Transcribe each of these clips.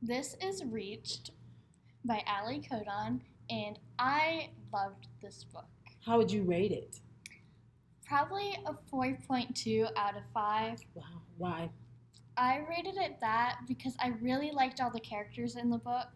This is Reached by Ali Codon, and I loved this book. How would you rate it? Probably a 4.2 out of 5. Wow. Why? I rated it that because I really liked all the characters in the book,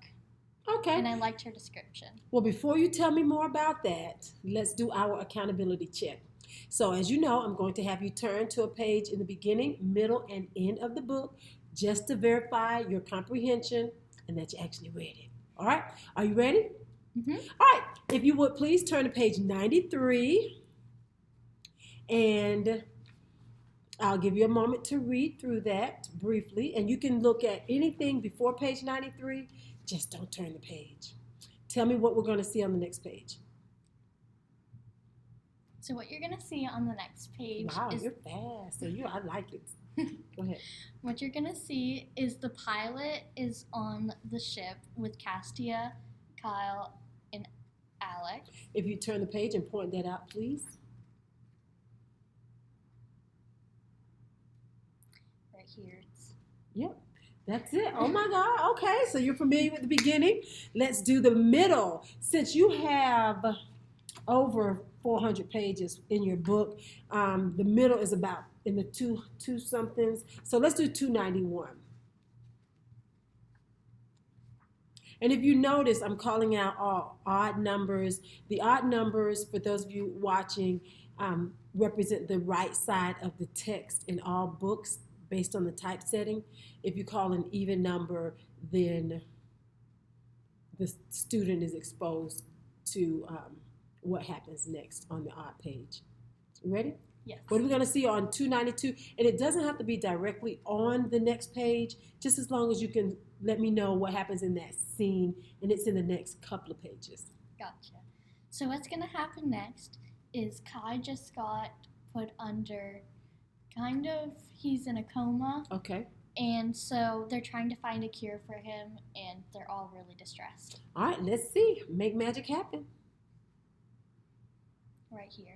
Okay. and I liked her description. Well, before you tell me more about that, let's do our accountability check. So, as you know, I'm going to have you turn to a page in the beginning, middle, and end of the book just to verify your comprehension and that you actually read it. All right? Are you ready? Mm-hmm. All right. If you would please turn to page 93, and I'll give you a moment to read through that briefly, and you can look at anything before page 93. Just don't turn the page. Tell me what we're going to see on the next page. So what you're going to see on the next page Wow, is... you're fast. So I like it. Go ahead. What you're going to see is the pilot is on the ship with Castia, Kyle, and Alex. If you turn the page and point that out, please. Right here. Yep. That's it. Oh my God. Okay, so you're familiar with the beginning. Let's do the middle. Since you have over 400 pages in your book, the middle is about in the two somethings. So let's do 291. And if you notice, I'm calling out all odd numbers. The odd numbers, for those of you watching, represent the right side of the text in all books based on the typesetting. If you call an even number, then the student is exposed to what happens next on the odd page. You ready? Yes. What are we going to see on 292? And it doesn't have to be directly on the next page, just as long as you can let me know what happens in that scene, and it's in the next couple of pages. Gotcha. So what's going to happen next is Kai just got put under, he's in a coma. Okay. And so they're trying to find a cure for him, and they're all really distressed. All right, let's see. Make magic happen. Right here.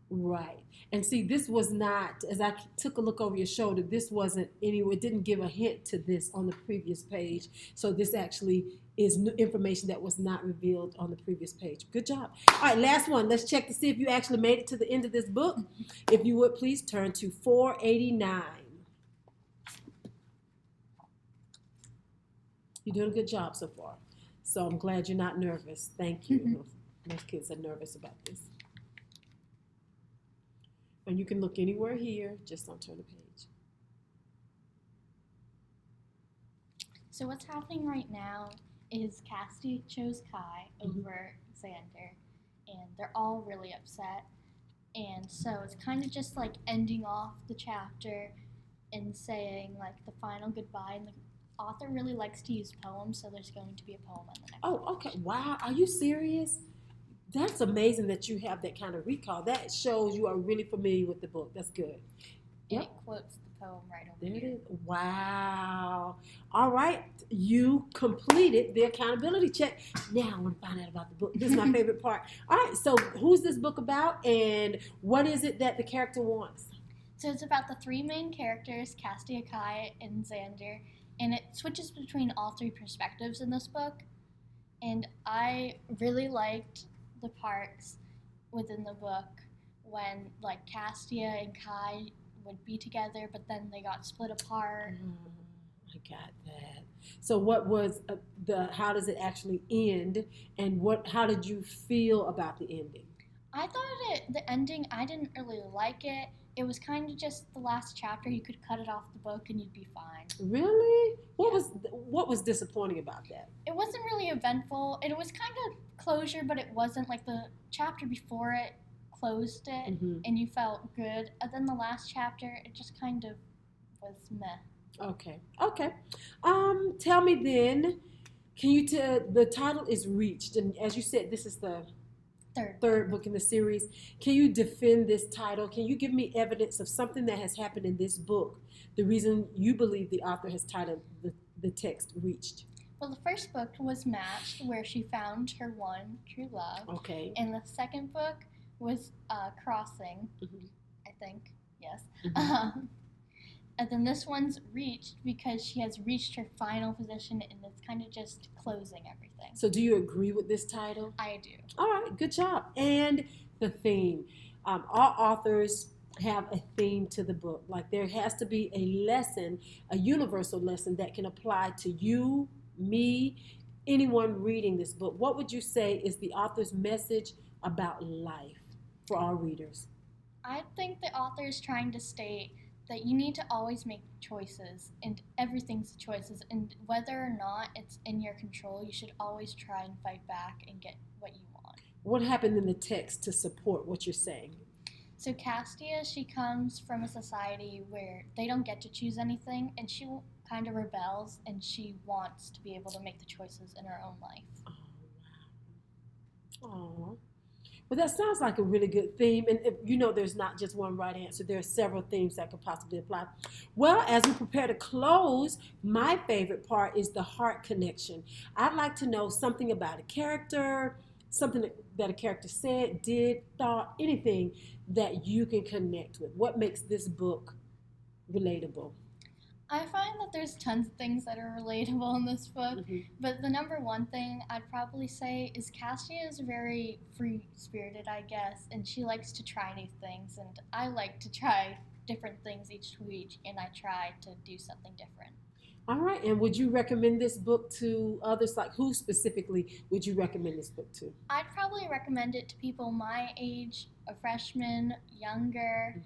Right. And see, this was not, as I took a look over your shoulder, this wasn't it didn't give a hint to this on the previous page. So this actually is information that was not revealed on the previous page. Good job. All right, last one. Let's check to see if you actually made it to the end of this book. If you would please turn to 489. You're doing a good job so far. So I'm glad you're not nervous. Thank you. Most kids are nervous about this. And you can look anywhere here, just don't turn the page. So what's happening right now is Cassie chose Kai over Xander, and they're all really upset. And so it's kind of just like ending off the chapter and saying like the final goodbye. And the author really likes to use poems, so there's going to be a poem in the next Oh, okay. Wow. Are you serious? That's amazing that you have that kind of recall. That shows you are really familiar with the book. That's good. And it quotes the poem right over There here. it is. Wow. All right. You completed the accountability check. Now I want to find out about the book. This is my favorite part. All right. So who's this book about, and what is it that the character wants? So it's about the three main characters, Castia, Kai, and Xander, and it switches between all three perspectives in this book. And I really liked the parts within the book when like Castia and Kai would be together, but then they got split apart. I got that. So what was how does it actually end, and how did you feel about the ending? I thought the ending, I didn't really like it. It was kind of just the last chapter. You could cut it off the book and you'd be fine. Really? What was disappointing about that? It wasn't really eventful. It was kind of closure, but it wasn't like the chapter before it closed it and you felt good. And then the last chapter, it just kind of was meh. Okay. Tell me then, can you tell, the title is Reached, and as you said, this is the third book in the series. Can you defend this title? Can you give me evidence of something that has happened in this book, the reason you believe the author has titled the text Reached? Well, the first book was Matched, where she found her one true love. Okay. And the second book was Crossing, I think. Yes. And then this one's reached because she has reached her final position and it's kind of just closing everything. So do you agree with this title? I do. All right, good job. And the theme. All authors have a theme to the book. Like there has to be a lesson, a universal lesson that can apply to you, me, anyone reading this book. What would you say is the author's message about life for our readers? I think the author is trying to state that you need to always make choices, and everything's choices, and whether or not it's in your control, you should always try and fight back and get what you want. What happened in the text to support what you're saying? So Castia, she comes from a society where they don't get to choose anything, and she kind of rebels, and she wants to be able to make the choices in her own life. Oh, wow. Oh. Well, that sounds like a really good theme. And you know, there's not just one right answer. There are several themes that could possibly apply. Well, as we prepare to close, my favorite part is the heart connection. I'd like to know something about a character, something that a character said, did, thought, anything that you can connect with. What makes this book relatable? I find that there's tons of things that are relatable in this book, but the number one thing I'd probably say is Cassia is very free-spirited, I guess, and she likes to try new things, and I like to try different things each week, and I try to do something different. All right, and would you recommend this book to others? Like who specifically would you recommend this book to? I'd probably recommend it to people my age, a freshman, younger,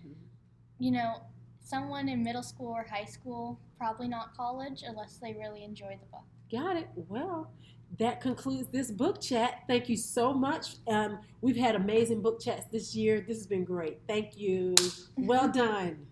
you know, someone in middle school or high school, probably not college, unless they really enjoy the book. Got it. Well, that concludes this book chat. Thank you so much. We've had amazing book chats this year. This has been great. Thank you. Well done.